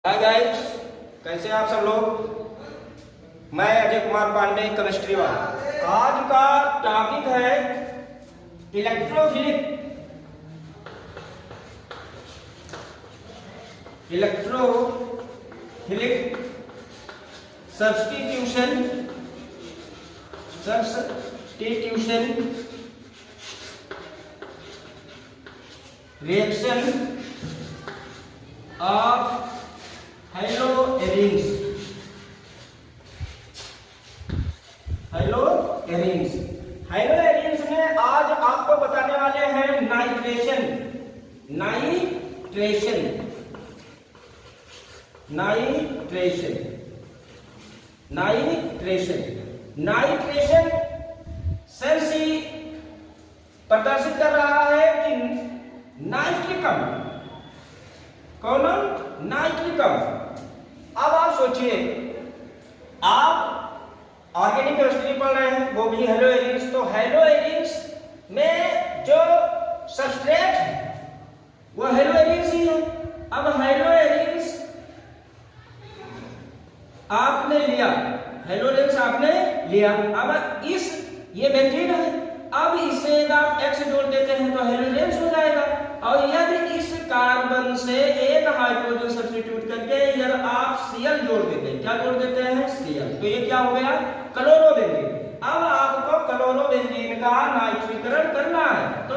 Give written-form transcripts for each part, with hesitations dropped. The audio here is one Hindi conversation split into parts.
हाय गाइस, कैसे आप सब लोग। मैं अजय कुमार पांडे, केमिस्ट्री वाला। आज का टॉपिक है इलेक्ट्रोफिलिक सब्स्टिट्यूशन रिएक्शन ऑफ हेलोएरिन्स में आज आपको बताने वाले हैं नाइट्रेशन सेल्स ही प्रदर्शित कर रहा है कि नाइट्रिकम अब आप सोचिए, आप ऑर्गेनिक केमिस्ट्री पढ़ रहे हैं, वो भी हेलोएरिन्स। तो हेलोएरिन्स में जो सबस्ट्रेट है वो हेलोएरिन्स ही है। अब हेलोएरिन्स आपने लिया, अब ये बेंजीन है, अब इससे यदि आप X जोड़ देते हैं तो हेलोजेंस हो जाएगा। और यदि इस कार्बन से एक हाइड्रोजन सब्स्टिट्यूट करके यदि आप Cl जोड़ देते हैं, क्या जोड़ देते हैं? Cl, तो ये क्या हो गया? क्लोरोबेंजीन। अब आपको क्लोरोबेंजीन का नाइट्रीकरण करना है तो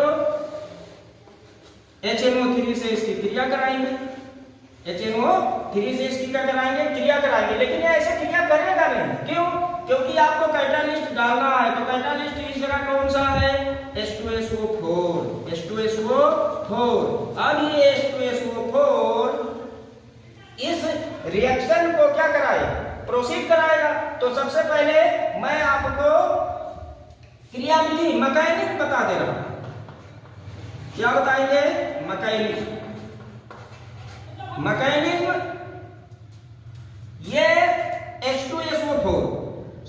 HNO3 से इसकी क्रिया कराएंगे, क्रिया कराएंगे। लेकिन ये ऐसे क्रिया करेगा नहीं, क्यों? क्योंकि आपको कैटालिस्ट डालना है। तो कैटालिस्ट इस जगह कौन सा है? H2SO4। अब ये H2SO4 इस रिएक्शन को क्या कराएगा? प्रोसीड कराएगा। तो सबसे पहले मैं आपको क्रियाविधि मैकेनिक बता दे रहा हूं। क्या बताएंगे? मैकेनिज्म। ये H2SO4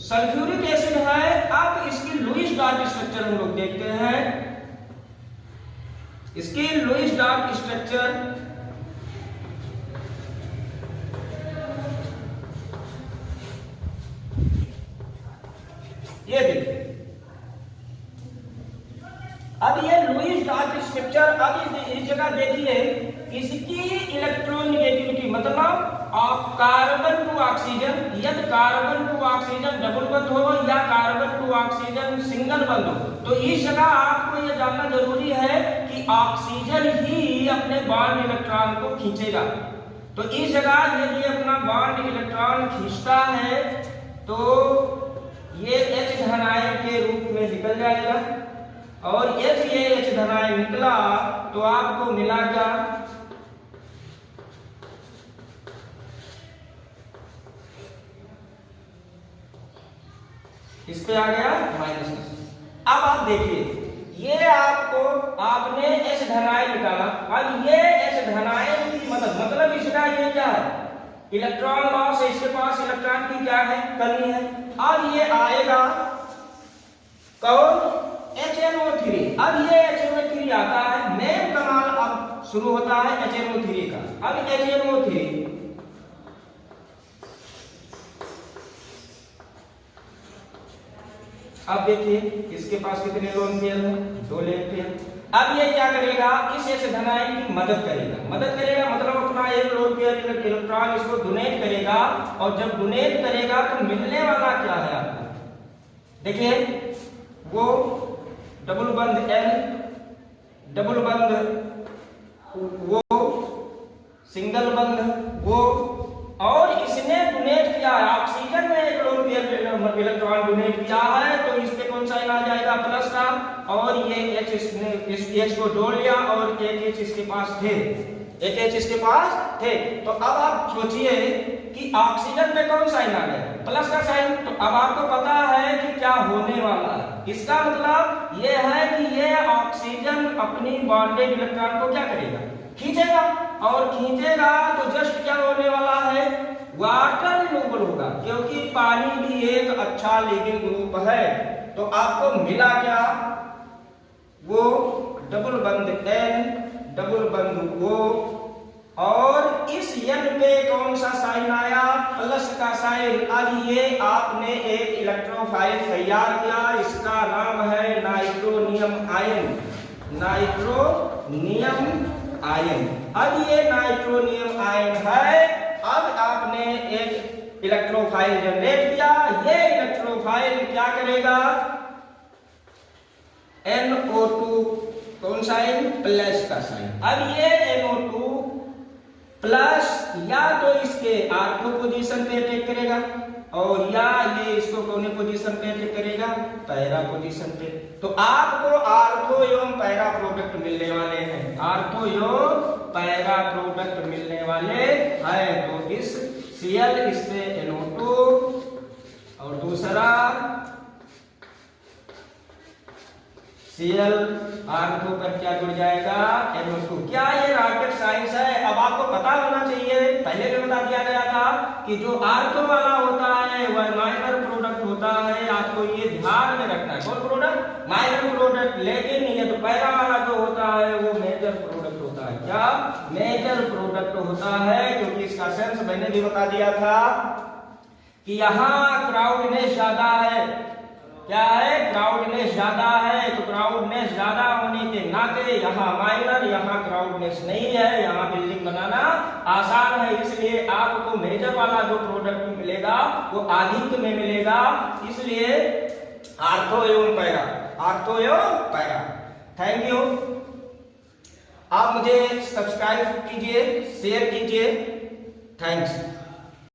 सल्फ्यूरिक एसिड है। अब इसकी लुईस डॉट स्ट्रक्चर हम लोग देखते हैं। इसकी लुईस डॉट स्ट्रक्चर ये देखिए। अब ये लुईस डॉट स्ट्रक्चर, अब इस जगह देखिए, इसकी इलेक्ट्रोनेगेटिविटी मतलब कार्बन टू ऑक्सीजन, यदि कार्बन टू ऑक्सीजन डबल बंध हो या कार्बन टू ऑक्सीजन सिंगल बंध हो, तो इस जगह आपको यह जानना जरूरी है कि ऑक्सीजन ही अपने बॉन्ड इलेक्ट्रॉन को खींचेगा। तो इस जगह यदि अपना बॉन्ड इलेक्ट्रॉन खींचता है तो ये H धनायन के रूप में निकल जाएगा। और H धनायन निकला तो आपको मिला क्या? इस पे आ गया माइनस। अब आप देखिए, ये आपने H धनायन निकाला। अब ये H धनायन की मतलब इसका ये क्या है? इलेक्ट्रॉन लॉस है, इसके पास इलेक्ट्रॉन की क्या है? कमी है। अब ये आएगा कौन? HNO3। अब ये HNO3 आता है, मेन कमाल अब शुरू होता है HNO3 का। अब HNO3 अब देखिए इसके पास कितने लोन पेयर हैं? 2 लोन पेयर। अब ये क्या करेगा? इस H धनायन की मदद करेगा मतलब अपना एक लोन पेयर इलेक्ट्रॉन इसको डोनेट करेगा। और जब डोनेट करेगा तो मिलने वाला क्या है आपको? देखिए, वो डबल बंध N, डबल बंध वो, सिंगल बंध वो, और इसने डोनेट किया है ऑक्सीजन में एक लोन पेयर इलेक्ट्रॉन डोनेट किया है, तो इस पे कौन सा आ जाएगा? प्लस का। और ये H इसने H को जोड़ लिया और एक H इसके पास थे, तो अब आप सोचिए कि ऑक्सीजन पे कौन साइन आ गया? प्लस का साइन। तो अब आपको पता है कि क्या होने वाला है। इसका मतलब ये है कि ये ऑक्सीजन अपनी बॉन्डेड इलेक्ट्रॉन को क्या करेगा? खींचेगा। और खींचेगा तो जस्ट क्या होने वाला है? वाटर रिमूवल होगा, क्योंकि पानी भी एक अच्छा लिविंग ग्रुप है। तो आपको मिला क्या? वो डबल बंद N, डबल बंद O और इस n पे कौन सा साइन आया, प्लस का साइन। अब ये आपने एक इलेक्ट्रोफाइल तैयार किया, इसका नाम है नाइट्रोनियम आयन, नाइट्रोनियम आयन। अब ये नाइट्रोनियम आयन है, अब आपने एक इलेक्ट्रोफाइल जनरेट किया, ये इलेक्ट्रोफाइल क्या करेगा, NO2 कौन साइन, प्लस का साइन। अब ये NO2 प्लस या तो इसके आर्थो पोजीशन पे अटैक करेगा और या ये इसको कौन पोजीशन पे अटैक करेगा, पैरा पोजीशन पे। तो आपको आर्थो एवं पैरा प्रोडक्ट मिलने वाले हैं, आर्थो एवं पैरा प्रोडक्ट मिलने वाले हैं। तो इस Cl इससे NO2 और दूसरा Cl आर्थो पर क्या जुड़ जाएगा, NO2। क्या ये रॉकेट साइंस है? अब आपको पता होना चाहिए, पहले भी बता दिया गया था कि जो आर्थो वाला होता है वह माइनर प्रोडक्ट होता है, आपको ये ध्यान में रखना है। कौन प्रोडक्ट, माइनर प्रोडक्ट। लेकिन ये तो पैरा वाला जो होता है वो मेजर प्रोडक्ट होता है। क्या, मेजर प्रोडक्ट होता है, क्योंकि इसका सेंस मैंने भी बता दिया था कि यहाँ क्राउडनेस ज्यादा है। क्या है, क्राउडनेस ज्यादा है। तो क्राउडनेस ज्यादा होने के नाते यहाँ माइनर, यहाँ क्राउडनेस नहीं है, यहाँ बिल्डिंग बनाना आसान है। इसलिए आपको मेजर वाला जो प्रोडक्ट मिलेगा वो आधिक्य में मिलेगा। इसलिए आर्थो एवं पैरा, आर्थो एवं पैरा। Thank you. आप मुझे सब्सक्राइब कीजिए, शेयर कीजिए। थैंक्स।